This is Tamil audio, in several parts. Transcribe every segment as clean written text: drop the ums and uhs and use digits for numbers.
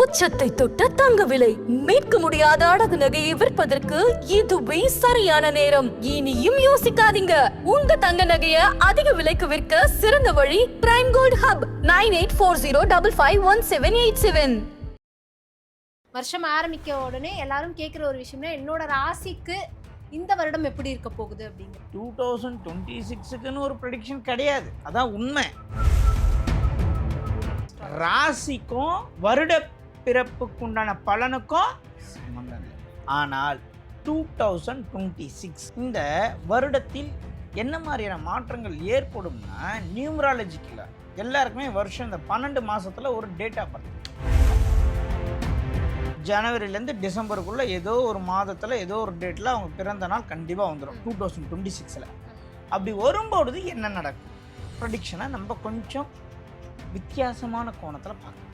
உச்சத்தை தொட்ட தங்க விலை மீட்க முடியாத அடகு நகையை விற்பதற்கு இதுவே சரியான நேரம். இனியும் யோசிக்காதீங்க. உங்க தங்க நகைய அதிக விலைக்கு விற்க சிறந்த வழி பிரைம் கோல்ட் ஹப் 9840551787. வருஷம் ஆரம்பிக்க உடனே எல்லாரும் கேட்குற ஒரு விஷயம்னா என்னோட ராசிக்கு இந்த வருடம் எப்படி இருக்க போகுது அப்படிங்க. 2026க்குன்னு ஒரு ப்ரெடிக்ஷன் கிடையாது, அதான் உண்மை. ராசிக்கும் வருட பிறப்புக்குண்டான பலனுக்கும் சம்பந்தம் இல்லை. ஆனால் 2026 இந்த வருடத்தில் என்ன மாதிரியான மாற்றங்கள் ஏற்படும்னா, நியூமராலஜிக்கலாக எல்லாருக்குமே வருஷம் இந்த 12 மாதத்தில் ஒரு டேட் ஆஃப் பர்த், ஜனவரிலேருந்து டிசம்பருக்குள்ளே ஏதோ ஒரு மாதத்தில் ஏதோ ஒரு டேட்டில் அவங்க பிறந்த நாள் கண்டிப்பாக வந்துடும் 2026. அப்படி வரும்பொழுது என்ன நடக்கும் ப்ரெடிக்ஷனை நம்ம கொஞ்சம் வித்தியாசமான கோணத்தில் பார்க்கணும்.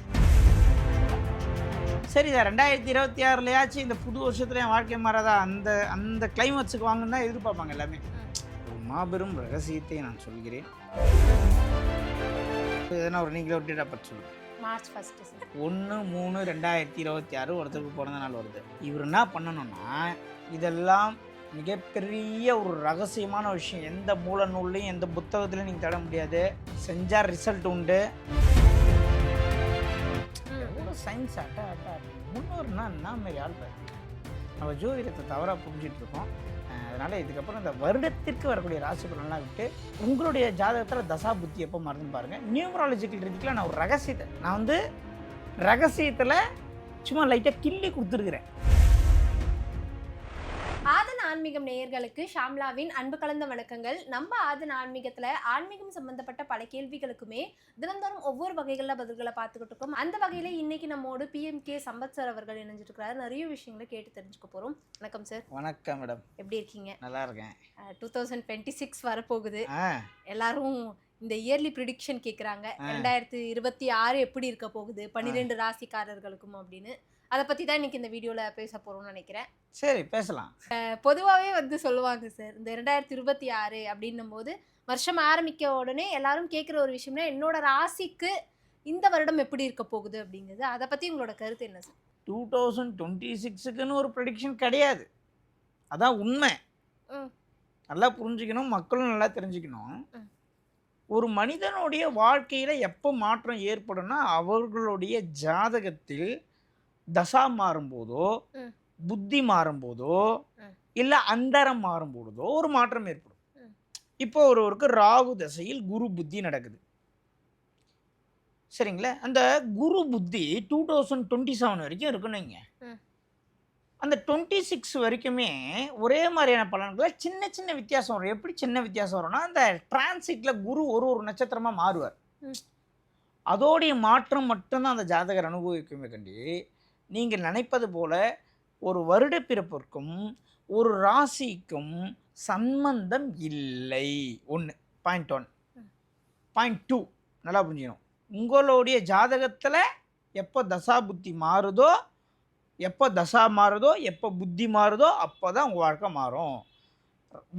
சரி, இதை 2026லயாச்சும் இந்த புது வருஷத்துல என் வாழ்க்கை மாறாதா, அந்த கிளைமேட்ஸுக்கு வாங்கன்னு தான் எதிர்பார்ப்பாங்க எல்லாமே. ஒரு மாபெரும் ரகசியத்தை நான் சொல்கிறேன். எதனா ஒரு நீங்களே ஒரு டேட் ஆஃப் பர்த் சொல்லுங்கள். மார்ச் 1 1/3/2026 ஒருத்தருக்கு பிறந்த நாள் வருது. இவர் என்ன பண்ணணும்னா, இதெல்லாம் மிகப்பெரிய ஒரு ரகசியமான விஷயம். எந்த மூல நூல்லையும் எந்த புத்தகத்துலையும் நீங்கள் தேட முடியாது. செஞ்சால் ரிசல்ட் உண்டு. சயின்ஸ் முன்னோர்னா என்ன மாரி ஆள் பாரு. நம்ம ஜோதிடத்தை தவறாக புரிஞ்சிட்டு இருக்கோம். அதனால் இதுக்கப்புறம் இந்த வருடத்திற்கு வரக்கூடிய ராசி பலன்லாம் விட்டு உங்களுடைய ஜாதகத்தில் தசா புத்தி எப்போ மறந்துன்னு பாருங்கள். நியூமராலஜிக்கல் ரீதியில் நான் ஒரு ரகசியத்தில் சும்மா லைட்டாக கிள்ளி கொடுத்துருக்குறேன். ஆதன் ஆன்மீகம் நேயர்களுக்கு ஷாம்லாவின் அன்பு கலந்த வணக்கங்கள். நம்ம ஆதன் ஆன்மீகத்துல ஆன்மீகம் சம்பந்தப்பட்ட பல கேள்விகளுக்குமே தினந்தோறும் ஒவ்வொரு வகைகளில் பதில்களை பார்த்துக்கிட்டு இருக்கோம். அந்த வகையில இன்னைக்கு நம்மோடு PMK சம்பத் சார் அவர்கள் இணைஞ்சிட்டு இருக்கிறாரு. நிறைய விஷயங்களை கேட்டு தெரிஞ்சுக்க போறோம். வணக்கம் சார். வணக்கம் மேடம். எப்படி இருக்கீங்க? நல்லா இருக்கேன். 2026 வரப்போகுது. எல்லாரும் இந்த இயர்லி ப்ரிடிக்ஷன் கேட்குறாங்க. 2026 எப்படி இருக்க போகுது 12 ராசிக்காரர்களுக்கும் அப்படின்னு. அதை பற்றி தான் இன்னைக்கு இந்த வீடியோவில் பேச போகிறோம்னு நினைக்கிறேன். சரி, பேசலாம். பொதுவாகவே சொல்லுவாங்க சார், இந்த 2026 அப்படின்னும் போது வருஷம் ஆரம்பிக்க உடனே எல்லாரும் கேட்குற ஒரு விஷயம்னா என்னோட ராசிக்கு இந்த வருடம் எப்படி இருக்க போகுது அப்படிங்கிறது. அதை பற்றி உங்களோட கருத்து என்ன சார்? 2026க்குன்னு ஒரு ப்ரெடிக்ஷன் கிடையாது, அதான் உண்மை. நல்லா புரிஞ்சுக்கணும், மக்களும் நல்லா தெரிஞ்சுக்கணும். ஒரு மனிதனுடைய வாழ்க்கையில் எப்போ மாற்றம் ஏற்படும்னா, அவர்களுடைய ஜாதகத்தில் தசா மாறும்போதோ, புத்தி மாறும்போதோ, இல்லை அந்தரம் மாறும்போதோ ஒரு மாற்றம் ஏற்படும். இப்போ ஒருவருக்கு ராகு தசையில் குரு புத்தி நடக்குது, சரிங்களா? அந்த குரு புத்தி 2027 வரைக்கும் இருக்குன்னு. அந்த 26 வரைக்குமே ஒரே மாதிரியான பலன்களை சின்ன சின்ன வித்தியாசம் வரும். எப்படி சின்ன வித்தியாசம் வரும்னா, அந்த டிரான்சிட்டில் குரு ஒரு நட்சத்திரமாக மாறுவார். அதோடைய மாற்றம் மட்டும்தான் அந்த ஜாதகர் அனுபவிக்குமே கண்டி, நீங்கள் நினைப்பது போல ஒரு வருட பிறப்பிற்கும் ஒரு ராசிக்கும் சம்பந்தம் இல்லை. பாயிண்ட் 1. பாயிண்ட் 2 நல்லா புரிஞ்சுக்கணும். உங்களுடைய ஜாதகத்தில் எப்போ தசா புத்தி மாறுதோ, எப்போ தசா மாறுதோ, எப்போ புத்தி மாறுதோ அப்போ தான் உங்கள் வாழ்க்கை மாறும்.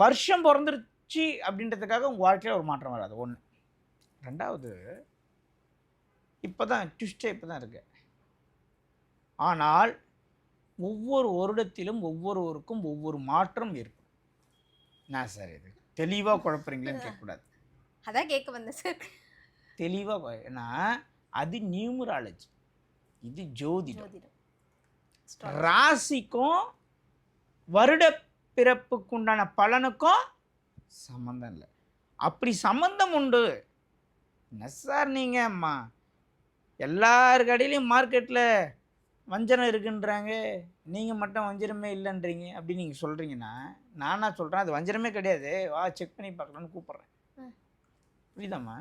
வருஷம் பிறந்துருச்சு அப்படின்றதுக்காக உங்கள் வாழ்க்கையில் ஒரு மாற்றம் வராது. 1. 2வது, இப்போ தான் ட்விஸ்டே இப்போ தான் இருக்குது. ஆனால் ஒவ்வொரு வருடத்திலும் ஒவ்வொருவருக்கும் ஒவ்வொரு மாற்றம் ஏற்படும். நான் சார் இது தெளிவாக குழப்பறீங்களேன்னு கேட்கக்கூடாது, அதான் கேட்க வந்தேன் சார். தெளிவாக, ஏன்னா அது நியூமராலஜி, இது ஜோதிடம். ராசிக்கும் வருட பிறப்புக்குண்டான பலனுக்கும் சம்மந்தம் இல்லை. அப்படி சம்மந்தம் உண்டு. என்ன சார் நீங்கள் அம்மா எல்லார் கடையிலையும் மார்க்கெட்டில் வஞ்சனம் இருக்குன்றாங்க, நீங்கள் மட்டும் வஞ்சனமே இல்லைன்றீங்க அப்படி நீங்கள் சொல்கிறீங்கன்னா, நானாக சொல்கிறேன் அது வஞ்சனமே கிடையாது, வா செக் பண்ணி பார்க்கலான்னு கூப்பிட்றேன். புரியுதாம்மா?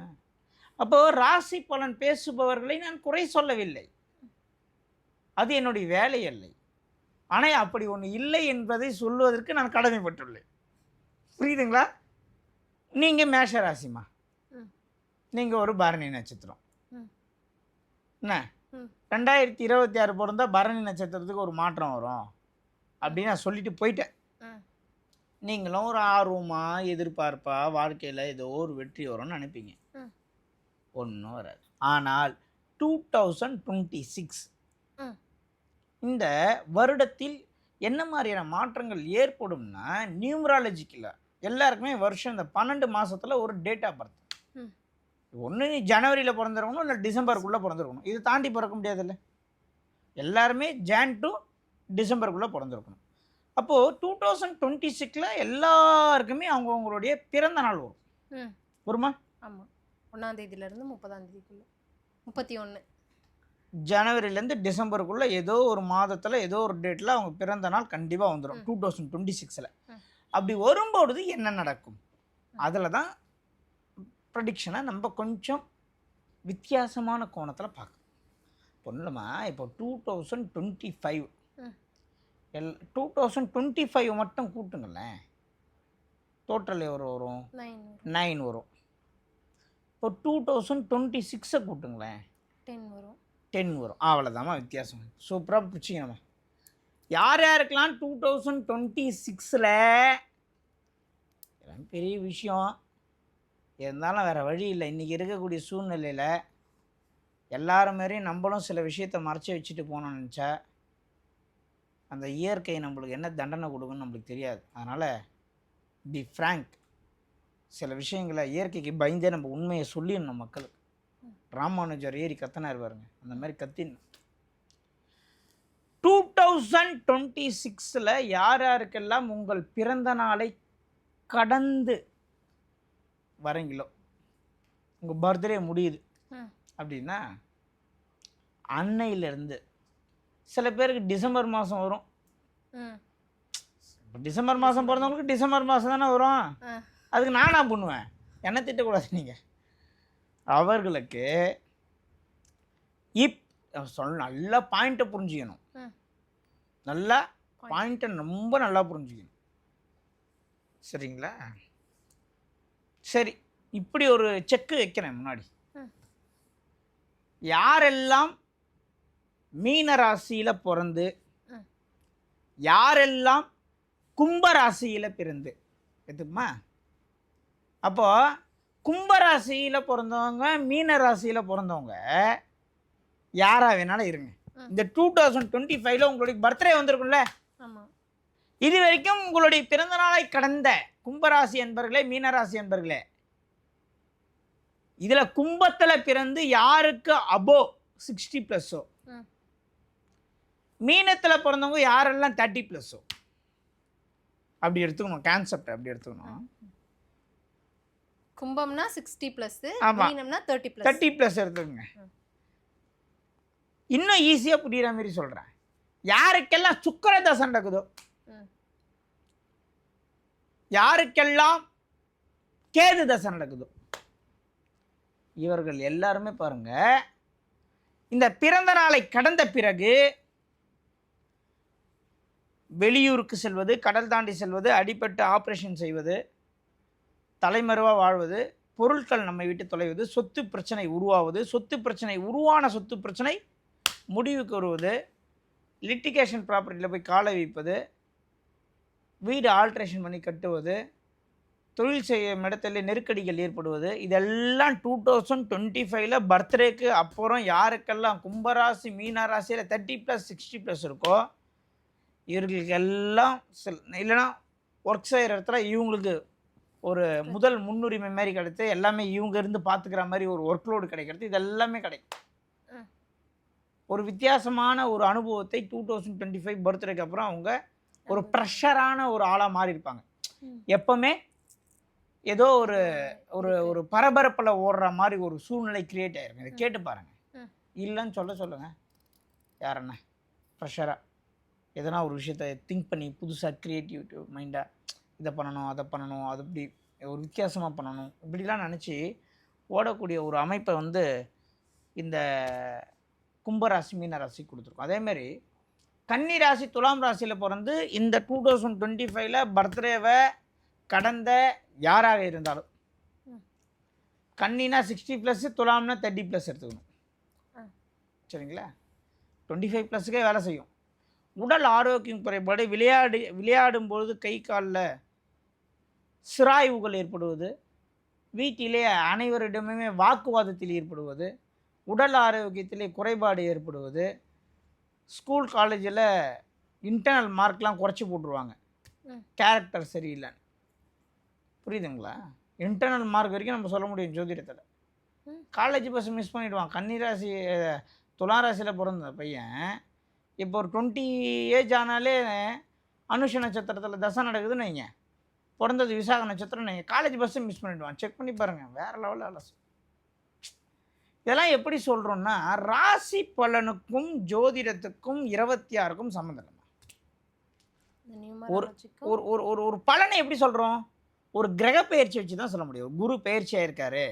அப்போது ராசி பலன் பேசுபவர்களை நான் குறை சொல்லவில்லை, அது என்னுடைய வேலை இல்லை. ஆனால் அப்படி ஒன்று இல்லை என்பதை சொல்வதற்கு நான் கடமைப்பட்டுள்ளேன். புரியுதுங்களா? நீங்கள் மேஷ ராசிமா, நீங்கள் ஒரு பரணி நட்சத்திரம். என்ன 2026 பிறந்தா பரணி நட்சத்திரத்துக்கு ஒரு மாற்றம் வரும் அப்படின்னு நான் சொல்லிட்டு போயிட்டேன். நீங்களும் ஒரு ஆர்வமாக எதிர்பார்ப்பா வாழ்க்கையில் ஏதோ ஒரு வெற்றி வரும்னு நினைப்பீங்க. ஒன்றும் வராது. ஆனால் 2026 இந்த வருடத்தில் என்ன மாதிரியான மாற்றங்கள் ஏற்படும்னா நியூமராலஜிக்கில் எல்லாருக்குமே வருஷம் இந்த 12 மாதத்தில் ஒரு டேட் ஆஃப் பர்த். ஒன்று நீ ஜனவரியில் பிறந்திருக்கணும், இல்லை டிசம்பருக்குள்ளே பிறந்திருக்கணும். இது தாண்டி பிறக்க முடியாதுல்ல. எல்லாருமே ஜான் டு டிசம்பருக்குள்ளே பிறந்திருக்கணும். அப்போது 2026 எல்லாருக்குமே அவங்கவுங்களுடைய பிறந்த நாள் வரும். வருமா? ஆமாம், 1ஆம் தேதியிலேருந்து 30ஆம் தேதிக்குள்ளே 31 ஜனவரிலேருந்து டிசம்பருக்குள்ளே ஏதோ ஒரு மாதத்தில் ஏதோ ஒரு டேட்டில் அவங்க பிறந்த நாள் கண்டிப்பாக வந்துடும் 2026. அப்படி வரும்பொழுது என்ன நடக்கும், அதில் தான் ப்ரெடிக்ஷனை நம்ம கொஞ்சம் வித்தியாசமான கோணத்தில் பார்க்கணும். பொண்ணுமா இப்போ 2025 2025 மட்டும் கூட்டுங்களேன், டோட்டல் எவ்வளோ வரும்? 9 வரும். இப்போ 2026 கூட்டுங்களேன், 10 வரும். அவ்வளோதாம்மா வித்தியாசம். சூப்பராக பிடிச்சிங்கம்மா. யார் யாருக்கெல்லாம் 2026 பெரிய விஷயம் இருந்தாலும் வேறு வழி இல்லை. இன்றைக்கி இருக்கக்கூடிய சூழ்நிலையில் எல்லாரும் மாரியும் நம்மளும் சில விஷயத்தை மறைச்சி வச்சுட்டு போனோம்னு நினச்சா அந்த இயற்கை நம்மளுக்கு என்ன தண்டனை கொடுக்குன்னு நம்மளுக்கு தெரியாது. அதனால் பி ஃப்ராங்க். சில விஷயங்களை இயற்கைக்கு பயந்தே நம்ம உண்மையை சொல்லிடணும் மக்களுக்கு. ராமானுஜர் ஏறி கத்தினார் பாருங்க, அந்த மாதிரி கத்திடணும். 2026 யார் யாருக்கெல்லாம் உங்கள் பிறந்த நாளை கடந்து வரீங்களோ, உங்கள் பர்த்டே முடியுது அப்படின்னா அன்னையிலேருந்து சில பேருக்கு டிசம்பர் மாதம் வரும். இப்போ டிசம்பர் மாதம் பிறந்தவங்களுக்கு டிசம்பர் மாதம் தானே வரும். அதுக்கு நானா பண்ணுவேன், என்ன திட்டக்கூடாது நீங்கள். அவர்களுக்கு நல்லா பாயிண்ட்டை புரிஞ்சுக்கணும். நல்லா பாயிண்ட்டை ரொம்ப நல்லா புரிஞ்சுக்கணும். சரிங்களா? சரி, இப்படி ஒரு செக்கு வைக்கிறேன் முன்னாடி. யாரெல்லாம் மீன ராசியில் பிறந்து யாரெல்லாம் கும்பராசியில் பிறந்து எதுக்குமா? அப்போ கும்பராசியில் பிறந்தவங்க மீன ராசியில் பிறந்தவங்க யாராக வேணாலும் இருங்க. இந்த 2025 உங்களுடைய பர்த்டே வந்திருக்கும்ல, இது வரைக்கும் உங்களுடைய பிறந்த நாளை கடந்த கும்பராசி என்பர்களே, மீனராசி என்பர்களே, இதில் கும்பத்தில் பிறந்து யாருக்கு அபோ 60+, மீனத்தில் பிறந்தவங்க யாரெல்லாம் 30+, அப்படி எடுத்துக்கணும். கான்செப்ட் அப்படி எடுத்துக்கணும். கும்பம்னா 60+, மீனம்னா 30+. 30+ எடுத்துக்கோங்க. இன்னும் ஈஸியாக புரியுற மாதிரி சொல்கிறேன். யாருக்கெல்லாம் சுக்கிர தசை நடக்குதோ, யாருக்கெல்லாம் கேது தசை நடக்குதோ, இவர்கள் எல்லாருமே பாருங்க, இந்த பிறந்த நாளை கடந்த பிறகு வெளியூருக்கு செல்வது, கடல் தாண்டி செல்வது, அடிபட்டு ஆப்ரேஷன் செய்வது, தலைமறைவாக வாழ்வது, பொருட்கள் நம்மை விட்டு தொலைவது, சொத்து பிரச்சனை உருவாவது, சொத்து பிரச்சனை உருவான சொத்து பிரச்சனை முடிவுக்கு வருவது, லிட்டிகேஷன் ப்ராப்பர்ட்டியில் போய் காலை வைப்பது, வீடு ஆல்ட்ரேஷன் பண்ணி கட்டுவது, தொழில் செய்யும் இடத்துல நெருக்கடிகள் ஏற்படுவது, இதெல்லாம் 2025 பர்த்டேக்கு அப்புறம் யாருக்கெல்லாம் கும்பராசி மீனராசியில் 30+, 60+ இருக்கோ, இவர்களுக்கு எல்லாம் இல்லைன்னா ஒர்க் செய்கிற இடத்துல இவங்களுக்கு ஒரு முதல் முன்னுரிமை மாதிரி கிடைத்து எல்லாமே இவங்க இருந்து பார்த்துக்கிற மாதிரி ஒரு ஒர்க் லோடு கிடைக்கிறது, இது எல்லாமே கிடைக்கும். ஒரு வித்தியாசமான ஒரு அனுபவத்தை 2025 பர்த்டேக்கு அப்புறம் அவங்க ஒரு ப்ரெஷரான ஒரு ஆளாக மாறி இருப்பாங்க. எப்பவுமே ஏதோ ஒரு ஒரு ஒரு பரபரப்பில் ஓடுற மாதிரி ஒரு சூழ்நிலை கிரியேட் ஆகிருக்கு. இதை கேட்டு பாருங்கள். இல்லைன்னு சொல்லுங்கள். யாரண்ணா ப்ரெஷராக எதனா ஒரு விஷயத்தை திங்க் பண்ணி புதுசாக க்ரியேட்டிவிட்டி மைண்டாக இதை பண்ணணும், அதை பண்ணணும், அது இப்படி ஒரு வித்தியாசமாக பண்ணணும், இப்படிலாம் நினச்சி ஓடக்கூடிய ஒரு அமைப்பை இந்த கும்பராசி மீனராசி கொடுத்துருக்கோம். அதேமாரி கன்னி ராசி துலாம் ராசியில் பிறந்து இந்த 2025 பர்த்டேவை கடந்த யாராக இருந்தாலும், கன்னினா 60+, துலாம்னா 30+ எடுத்துக்கணும். சரிங்களா? 25+க்கே வேலை செய்யும். உடல் ஆரோக்கியம் குறைபாடு, விளையாடும்பொழுது கை காலில் சிராய்வுகள் ஏற்படுவது, வீட்டிலே அனைவரிடமே வாக்குவாதத்தில் ஏற்படுவது, உடல் ஆரோக்கியத்திலே குறைபாடு ஏற்படுவது, ஸ்கூல் காலேஜில் இன்டர்னல் மார்க்லாம் குறைச்சி போட்டுருவாங்க, கேரக்டர் சரியில்லை. புரியுதுங்களா? இன்டர்னல் மார்க் வரைக்கும் நம்ம சொல்ல முடியும் ஜோதிடத்தில். காலேஜ் பஸ் மிஸ் பண்ணிவிடுவான். கன்னிராசி துளாராசியில் பிறந்த பையன் இப்போ ஒரு 20 ஏஜ் ஆனாலே அனுஷ நட்சத்திரத்தில் தசை நடக்குதுன்னு வைங்க, பிறந்தது விசாக நட்சத்திரம் நீங்கள் காலேஜ் பஸ்ஸை மிஸ் பண்ணிவிடுவான். செக் பண்ணி பாருங்கள், வேறு லெவலில் அலசு. இதெல்லாம் எப்படி சொல்கிறோன்னா, ராசி பலனுக்கும் ஜோதிடத்துக்கும் 26க்கும் சம்மந்தம் இல்லைம்மா. ஒரு ஒரு ஒரு ஒரு பலனை எப்படி சொல்கிறோம்? ஒரு கிரக பயிற்சி வச்சு தான் சொல்ல முடியும். குரு பயிற்சி ஆயிருக்காரு.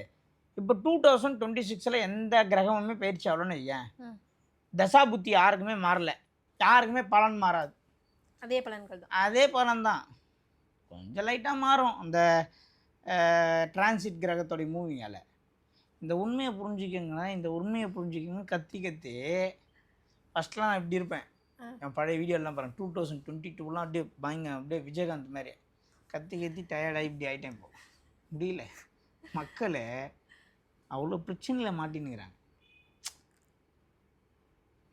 இப்போ 2026 எந்த கிரகமுமே பயிற்சி ஆகலன்னு வையேன், தசா புத்தி யாருக்குமே மாறல, யாருக்குமே பலன் மாறாது. அதே பலன்கள் தான். அதே பலன் தான், கொஞ்சம் லைட்டாக மாறும் அந்த டிரான்சிட் கிரகத்தோடைய மூவிங்கால். இந்த உண்மையை புரிஞ்சுக்கோங்கன்னா, இந்த உண்மையை புரிஞ்சுக்கோங்க. கத்தி ஃபஸ்ட்லாம் நான் இப்படி இருப்பேன். என் பழைய வீடியோலாம் பாருங்கள், 2022லாம் அப்படியே அப்படியே விஜயகாந்த் மாதிரி கத்தி டயர்டாகி இப்படி ஆகிட்டேன். இப்போ முடியல. மக்கள் அவ்வளோ பிரச்சனையில் மாட்டின்னுக்கிறாங்க.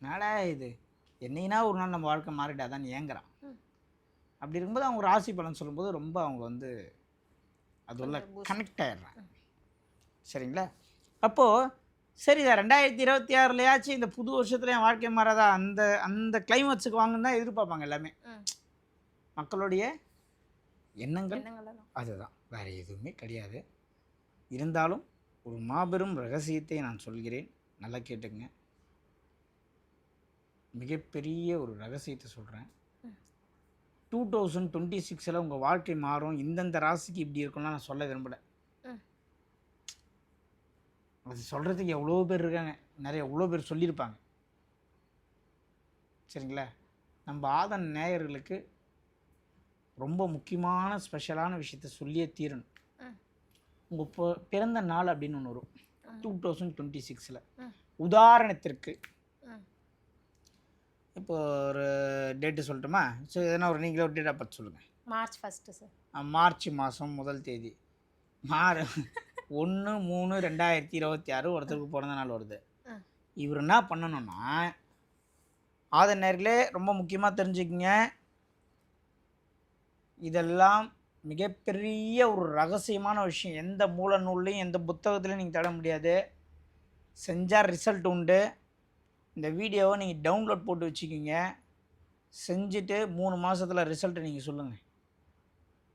நாடா இது என்னைனா ஒரு நாள் நம்ம வாழ்க்கை மாறிடாதான் ஏங்குறான். அப்படி இருக்கும்போது அவங்க ராசி பலன் சொல்லும்போது ரொம்ப அவங்க வந்து அது உள்ள கனெக்ட் ஆகிடுறாங்க. சரிங்களா? அப்போது சரி சார், 2026 இந்த புது வருஷத்துல என் வாழ்க்கை மாறாதா, அந்த அந்த கிளைமேட்ஸுக்கு வாங்கன்னு தான் எதிர்பார்ப்பாங்க எல்லாமே. மக்களுடைய எண்ணங்கள் அதுதான், வேறு எதுவுமே கிடையாது. இருந்தாலும் ஒரு மாபெரும் ரகசியத்தை நான் சொல்கிறேன், நல்லா கேட்டுங்க. மிகப்பெரிய ஒரு ரகசியத்தை சொல்கிறேன். 2026 உங்கள் வாழ்க்கை மாறும், இந்தந்த ராசிக்கு இப்படி இருக்கும்லாம் நான் சொல்ல விரும்பலை. அது சொல்கிறதுக்கு எவ்வளோ பேர் இருக்காங்க, எவ்வளோ பேர் சொல்லியிருப்பாங்க. சரிங்களா? நம்ம ஆதன் நேயர்களுக்கு ரொம்ப முக்கியமான ஸ்பெஷலான விஷயத்த சொல்லியே தீரணும். உங்கள் பிறந்த நாள் அப்படின்னு ஒன்று வரும் 2026. உதாரணத்திற்கு இப்போ ஒரு டேட்டு சொல்லட்டுமா? ஸோ எதனா ஒரு நீங்களே ஒரு டேட்டா பார்த்து சொல்லுங்கள். March 1 sir. மார்ச் மாதம் 1 தேதி 1/3/2026 ஒருத்தருக்கு பிறந்த நாள் வருது. இவர் என்ன பண்ணணும்னா, ஆதன் நேயர்களே ரொம்ப முக்கியமாக தெரிஞ்சுக்கிங்க, இதெல்லாம் மிகப்பெரிய ஒரு ரகசியமான விஷயம். எந்த மூல நூல்லையும் எந்த புத்தகத்துலையும் நீங்கள் தட முடியாது. செஞ்சால் ரிசல்ட் உண்டு. இந்த வீடியோவை நீங்கள் டவுன்லோட் போட்டு வச்சுக்கிங்க. செஞ்சுட்டு 3 மாதத்தில் ரிசல்ட்டை நீங்கள் சொல்லுங்கள்.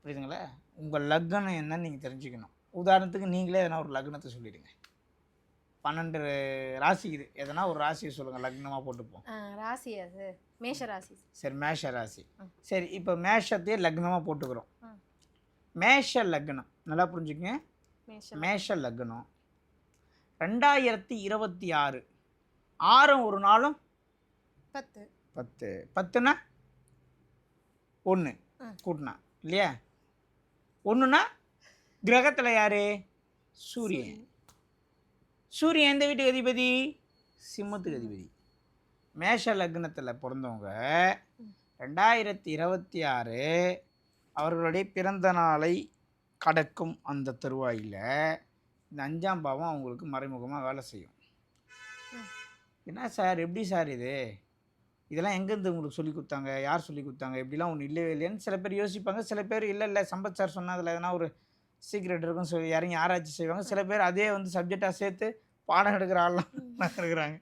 புரியுதுங்களா? உங்கள் லக்னம் என்னன்னு நீங்கள் தெரிஞ்சுக்கணும். உதாரணத்துக்கு நீங்களே எதனா ஒரு லக்னத்தை சொல்லிவிடுங்க. 12 ராசி இது, எதனா ஒரு ராசியை சொல்லுங்கள், லக்னமாக போட்டுப்போம். ராசியா சார்? மேஷ ராசி. சரி, மேஷ ராசி. சரி, இப்போ மேஷத்தையே லக்னமாக போட்டுக்கிறோம். மேஷ லக்னம் நல்லா புரிஞ்சுக்கங்க. மேஷ லக்னம் 2026 6 ஒரு நாளும் 10 10னா 1 கூட்டினா இல்லையா? 1னா கிரகத்தில் யார்? சூரியன். சூரியன் எந்த வீட்டுக்கு அதிபதி? சிம்மத்துக்கு அதிபதி. மேஷ லக்னத்தில் பிறந்தவங்க 2026 அவர்களுடைய பிறந்த நாளை கடக்கும் அந்த தருவாயில் இந்த 5ஆம் பாவம் அவங்களுக்கு மறைமுகமாக வேலை செய்யும். என்ன சார், எப்படி சார் இதெல்லாம் எங்கேருந்து உங்களுக்கு சொல்லி கொடுத்தாங்க, யார் சொல்லி கொடுத்தாங்க, இப்படிலாம் ஒன்று இல்லவே இல்லைன்னு சில பேர் யோசிப்பாங்க. சில பேர் இல்லை சம்பத் சார் சொன்னால் அதில் எதனா ஒரு சீக்ரெட் இருக்குன்னு சொல்லி இறங்கி ஆராய்ச்சி செய்வாங்க. சில பேர் அதே வந்து சப்ஜெக்டாக சேர்த்து பாடம் எடுக்கிற ஆள்லாம் இருக்கிறாங்க.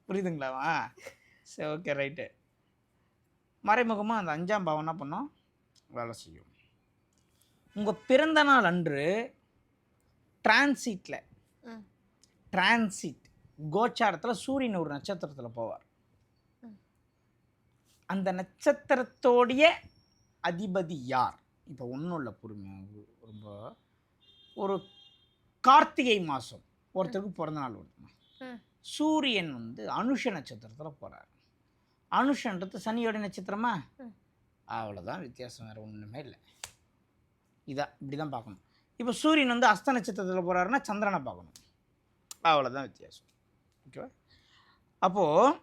புரியுதுங்களாவா? சரி, ஓகே, ரைட்டு. மறைமுகமாக அந்த 5ஆம் பாவம் என்ன பண்ணோம்? வேலை செய்யும். உங்கள் பிறந்த நாள் அன்று டிரான்சிட் கோச்சாரத்தில் சூரியன் ஒரு நட்சத்திரத்தில் போவார். அந்த நட்சத்திரத்தோடைய அதிபதி யார்? இப்போ ஒன்றும் இல்லை, பொறுமையாக ரொம்ப ஒரு கார்த்திகை மாதம் ஒருத்தருக்கு பிறந்த நாள் வருதுமா. சூரியன் வந்து அனுஷ நட்சத்திரத்தில் போகிறார். அனுஷன்றது சனியோட நட்சத்திரமா? அவ்வளோதான் வித்தியாசம், வேறு ஒன்றுமே இல்லை. இப்படி தான் பார்க்கணும். இப்போ சூரியன் வந்து அஸ்த நட்சத்திரத்தில் போகிறாருன்னா சந்திரனை பார்க்கணும். அவ்வளோதான் வித்தியாசம். ஓகேவா? அப்போது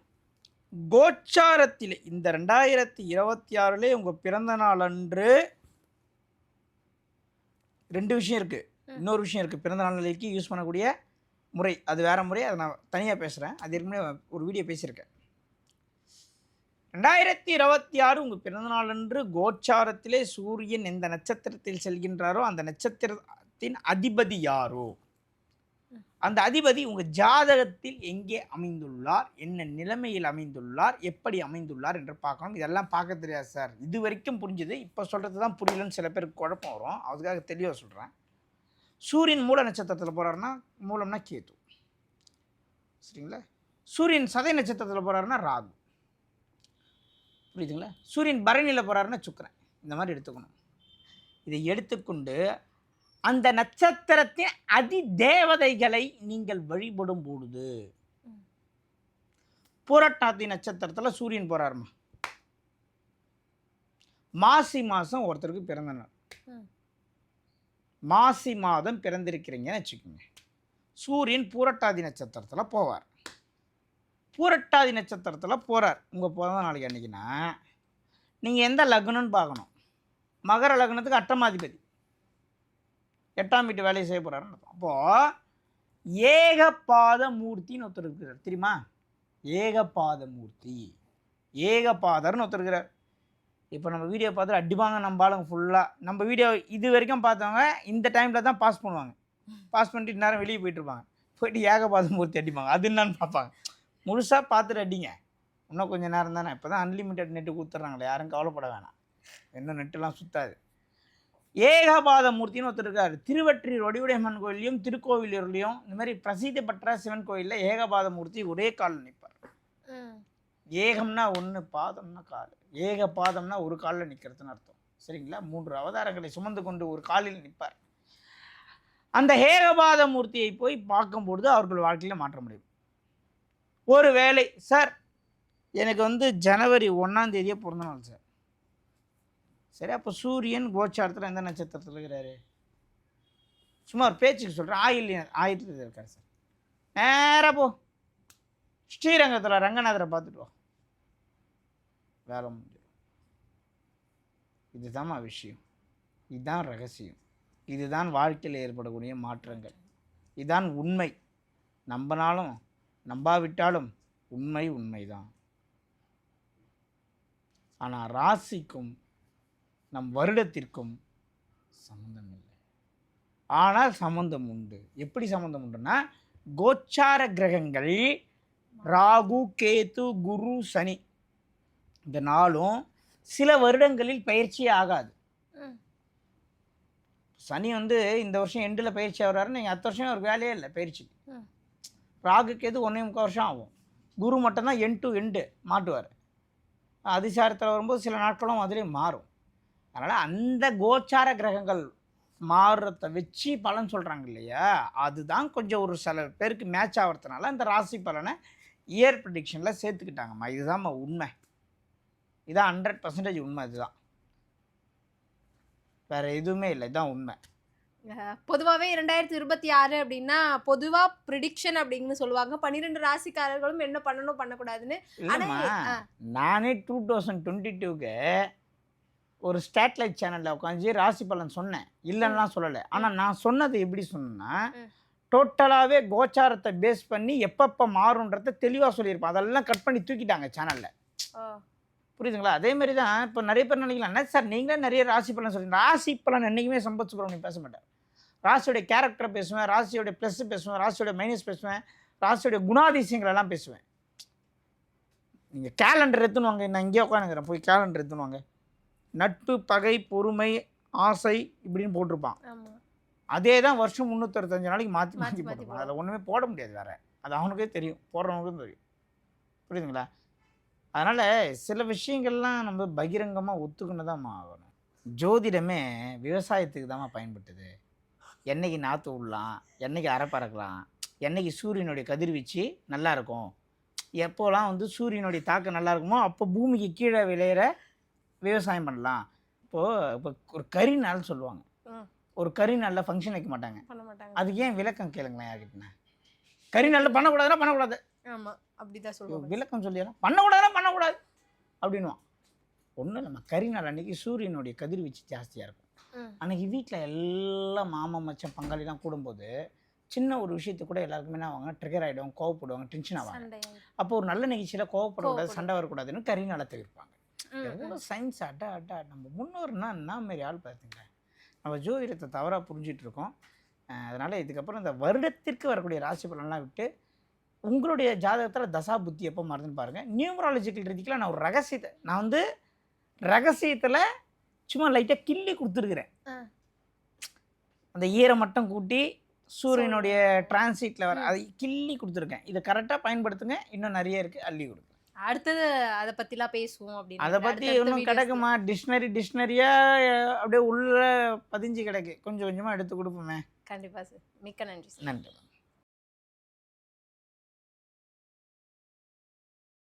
கோச்சாரத்தில் இந்த 2026 உங்கள் பிறந்த நாள் அன்று 2 விஷயம் இருக்குது. இன்னொரு விஷயம் இருக்குது, பிறந்த நாளைக்கு யூஸ் பண்ணக்கூடிய முறை. அது வேறு முறை, அதை நான் தனியாக பேசுகிறேன். அது ஏற்கனவே ஒரு வீடியோ பேசியிருக்கேன். 2026 உங்கள் பிறந்தநாள் அன்று கோச்சாரத்திலே சூரியன் எந்த நட்சத்திரத்தில் செல்கின்றாரோ அந்த நட்சத்திரத்தின் அதிபதி யாரோ அந்த அதிபதி உங்கள் ஜாதகத்தில் எங்கே அமைந்துள்ளார், என்ன நிலைமையில் அமைந்துள்ளார், எப்படி அமைந்துள்ளார் என்று பார்க்கணும். இதெல்லாம் பார்க்க தெரியாது சார், இது வரைக்கும் புரிஞ்சுது, இப்போ சொல்கிறது தான் புரியலன்னு சில பேருக்கு குழப்பம் வரும். அதுக்காக தெளிவாக சொல்கிறேன். சூரியன் மூல நட்சத்திரத்தில் போகிறாருன்னா மூலம்னா கேது, சரிங்களா? சூரியன் சதய நட்சத்திரத்தில் போகிறாருன்னா ராகு, புரியுதுங்களா? சூரியன் பரணியில் போகிறாருன்னா சுக்கிரன். இந்த மாதிரி எடுத்துக்கணும். இதை எடுத்துக்கொண்டு அந்த நட்சத்திரத்தின் அதி தேவதைகளை நீங்கள் வழிபடும் பொழுது, பூரட்டாதி நட்சத்திரத்தில் சூரியன் போகிறாருமா, மாசி மாதம் ஒருத்தருக்கு பிறந்த நாள், மாசி மாதம் பிறந்திருக்கிறீங்கன்னு வச்சுக்கோங்க. சூரியன் பூரட்டாதி நட்சத்திரத்தில் போவார். பூரட்டாதி நட்சத்திரத்தில் போகிறார் உங்கள் பிறந்த நாளைக்கு அன்றைக்கினா நீங்கள் எந்த லக்னம்னு பார்க்கணும். மகர லக்னத்துக்கு அட்டமாதிபதி 8ஆம் வீட்டு வேலையை செய்ய போகிறாருன்னு அர்த்தம். அப்போது ஏகபாத மூர்த்தின்னு ஒருத்தர் இருக்கிறார், தெரியுமா? ஏகபாத மூர்த்தி, ஏகபாதர்னு ஒருத்தர் இருக்கிறார். இப்போ நம்ம வீடியோ பார்த்துட்டு அடிப்பாங்க நம்ம ஆளுங்க ஃபுல்லாக. நம்ம வீடியோ இது வரைக்கும் பார்த்தவங்க இந்த டைமில் தான் பாஸ் பண்ணுவாங்க. பாஸ் பண்ணிட்டு நேரம் வெளியே போயிட்டுருப்பாங்க. போயிட்டு ஏகபாத மூர்த்தி அடிப்பாங்க. அது என்னன்னு பார்ப்பாங்க. முழுசாக பார்த்துட்டு அடிங்க. இன்னும் கொஞ்சம் நேரம் தானே, இப்போ தான் அன்லிமிட்டட் நெட்டு கொடுத்துட்றாங்களே, யாரும் கவலைப்பட வேணாம். இன்னும் நெட்டுலாம் சுத்தாது. ஏகபாத மூர்த்தின்னு ஒருத்தர் இருக்கார். திருவற்றியூர் வடிவுடையம்மன் கோயிலையும் திருக்கோவிலூர்லையும் இந்த மாதிரி பிரசித்தி பெற்ற சிவன் கோயிலில் ஏகபாத மூர்த்தி ஒரே காலில் நிற்பார். ஏகம்னா ஒன்று, பாதம்னா கால். ஏக பாதம்னா ஒரு காலில் நிற்கிறதுன்னு அர்த்தம், சரிங்களா? 3 அவதாரங்களை சுமந்து கொண்டு ஒரு காலில் நிற்பார். அந்த ஏகபாத மூர்த்தியை போய் பார்க்கும்பொழுது அவர்கள் வாழ்க்கையில் மாற்ற முடியும். ஒரு வேளை சார் எனக்கு ஜனவரி 1ஆம் தேதியே பிறந்த நாள் சார், சரி அப்போ சூரியன் கோச்சாரத்தில் எந்த நட்சத்திரத்தில் இருக்கிறாரு? சும்மா ஒரு பேச்சுக்கு சொல்கிறேன், ஆயிரத்தில் இருக்காரு சார். நேராக போ, ஸ்ரீரங்கத்தில் ரங்கநாதரை பார்த்துட்டு வா, வேலை முடியும். இதுதான்மா விஷயம், இதுதான் ரகசியம், இதுதான் வாழ்க்கையில் ஏற்படக்கூடிய மாற்றங்கள், இதுதான் உண்மை. நம்பினாலும் நம்பாவிட்டாலும் உண்மை உண்மைதான். ஆனால் ராசிக்கும் நம் வருடத்திற்கும் சம்மந்தம் இல்லை. ஆனால் சம்மந்தம் உண்டு. எப்படி சம்மந்தம் உண்டுன்னா, கோச்சார கிரகங்கள் ராகு, கேது, குரு, சனி இந்த நாளும் சில வருடங்களில் பயிற்சி ஆகாது. சனி இந்த வருஷம் எண்டில் பயிற்சி ஆகிறாரு, நீங்கள் அடுத்த வருஷம் ஒரு வேலையே இல்லை பயிற்சி. ராகு கேது 1.25 வருஷம் ஆகும். குரு மட்டும்தான் எண்ட் டு எண்டு மாட்டுவார். அதிசாரத்தில் வரும்போது சில நாட்களும் அதிலே மாறும். அதனால் அந்த கோச்சார கிரகங்கள் மாறுறத வச்சு பலன் சொல்கிறாங்க இல்லையா, அதுதான் கொஞ்சம் ஒரு சில பேருக்கு மேட்ச் ஆகிறதுனால அந்த ராசி பலனை இயர் ப்ரிடிக்ஷனில் சேர்த்துக்கிட்டாங்கம்மா. இதுதான்மா உண்மை, இதான் 100% உண்மை. இதுதான், வேறு எதுவுமே இல்லை, இதுதான் உண்மை. பொதுவாகவே 2026 அப்படின்னா பொதுவாக ப்ரிடிக்ஷன் அப்படின்னு சொல்லுவாங்க. 12 ராசிக்காரர்களும் என்ன பண்ணணும் பண்ணக்கூடாதுன்னு. நானே 2022க்கு ஒரு ஸ்டேட்லைட் சேனலில் உட்காந்து ராசி பலன் சொன்னேன், இல்லைன்னா சொல்லலை. ஆனால் நான் சொன்னது எப்படி சொன்னேன்னா, டோட்டலாகவே கோச்சாரத்தை பேஸ் பண்ணி எப்பப்போ மாறுன்றத தெளிவாக சொல்லியிருப்பேன். அதெல்லாம் கட் பண்ணி தூக்கிட்டாங்க சேனலில், புரியுதுங்களா? அதே மாதிரி தான் இப்போ நிறைய பேர் நினைக்கலாம், என்ன சார் நீங்களே நிறைய ராசி பலன் சொல்கிறீங்க. ராசி பலன் என்றைக்குமே சம்பத் சுப்ரமணியம் பேச மாட்டேன். ராசியோடைய கேரக்டரை பேசுவேன், ராசியோடைய ப்ளஸ் பேசுவேன், ராசியோடைய மைனஸ் பேசுவேன், ராசியோடைய குணாதிசயங்கள் எல்லாம் பேசுவேன். நீங்கள் கேலண்டர் எடுத்துன்னு வாங்க, நான் இங்கே உட்காந்துக்கிறேன், போய் கேலண்டர் எடுத்துன்னு வாங்க. நட்பு, பகை, பொறுமை, ஆசை இப்படின்னு போட்டிருப்பான். அதே தான் வருஷம் 365 நாளைக்கு மாற்றி மாற்றி போட்டிருப்பான். அதில் ஒன்றுமே போட முடியாது வேறு, அது அவனுக்கே தெரியும், போடுறவனுக்கும் தெரியும், புரியுதுங்களா? அதனால் சில விஷயங்கள்லாம் நம்ம பகிரங்கமாக ஒத்துக்கணும் தான் ஆகணும். ஜோதிடமே விவசாயத்துக்கு தான் பயன்பட்டது. என்னைக்கு நாற்று விடலாம், என்னைக்கு அரை பறக்கலாம், என்னைக்கு சூரியனுடைய கதிர்வீச்சு நல்லா இருக்கும், எப்போலாம் சூரியனுடைய தாக்கம் நல்லா இருக்குமோ அப்போ பூமிக்கு கீழே விளையிற விவசாயம் பண்ணலாம். இப்போ ஒரு கறி நாள் சொல்லுவாங்க, ஒரு கறி நாளில் ஃபங்க்ஷன் வைக்க மாட்டாங்க. அதுக்கு ஏன் விளக்கம் கேளுங்களேன் யார்கிட்டனா. கறி நாளில் பண்ணக்கூடாதுன்னா பண்ணக்கூடாது, ஆமாம் அப்படிதான் சொல்லுவாங்க. விளக்கம் சொல்லிடலாம், பண்ணக்கூடாதுன்னா பண்ணக்கூடாது அப்படின்வான். ஒன்றும் நம்ம கறி நாள் அன்றைக்கி சூரியனுடைய கதிர்வீச்சு ஜாஸ்தியாக இருக்கும். அன்றைக்கி வீட்டில் எல்லாம் மாமா மச்சம் பங்காளிலாம் கூடும்போது சின்ன ஒரு விஷயத்துக்கு கூட எல்லாருக்குமே என்ன ஆவாங்க, ட்ரிகர் ஆகிடுவாங்க, கோவப்படுவாங்க, டென்ஷன் ஆவாங்க. சண்டை அப்போ ஒரு நல்ல நிகழ்ச்சியில் கோவப்படக்கூடாது, சண்டை வரக்கூடாதுன்னு கரிநாளை தவிர்ப்பாங்க. எவ்வளோ சயின்ஸ் அட்டா நம்ம முன்னோர்னா என்ன மாரி ஆள் பார்த்துங்க. நம்ம ஜோதிடத்தை தவறாக புரிஞ்சிட்டு இருக்கோம். அதனால் இதுக்கப்புறம் இந்த வருடத்திற்கு வரக்கூடிய ராசி பலன்லாம் விட்டு உங்களுடைய ஜாதகத்தில் தசா புத்தி எப்போ மாறுதுன்னு பாருங்கள். நியூமராலஜிக்கல் ரீதிக்கெலாம் நான் ஒரு ரகசியத்தில் சும்மா லைட்டாக கிள்ளி கொடுத்துருக்குறேன். அந்த ஈரை மட்டும் கூட்டி சூரியனுடைய டிரான்சிட்டில் வர அதை கிள்ளி கொடுத்துருக்கேன். இதை கரெக்டாக பயன்படுத்துங்க. இன்னும் நிறைய இருக்குது, அள்ளி கொடுங்க. அடுத்தது அதை பற்றிலாம் பேசுவோம் அப்படின்னு. அதை பற்றி இன்னும் கிடக்குமா, டிக்ஷனரியாக அப்படியே உள்ள பதிஞ்சு கிடக்கு. கொஞ்சம் கொஞ்சமாக எடுத்து கொடுப்போமே. கண்டிப்பாக சார். மிக்க நன்றி சார். நன்றி.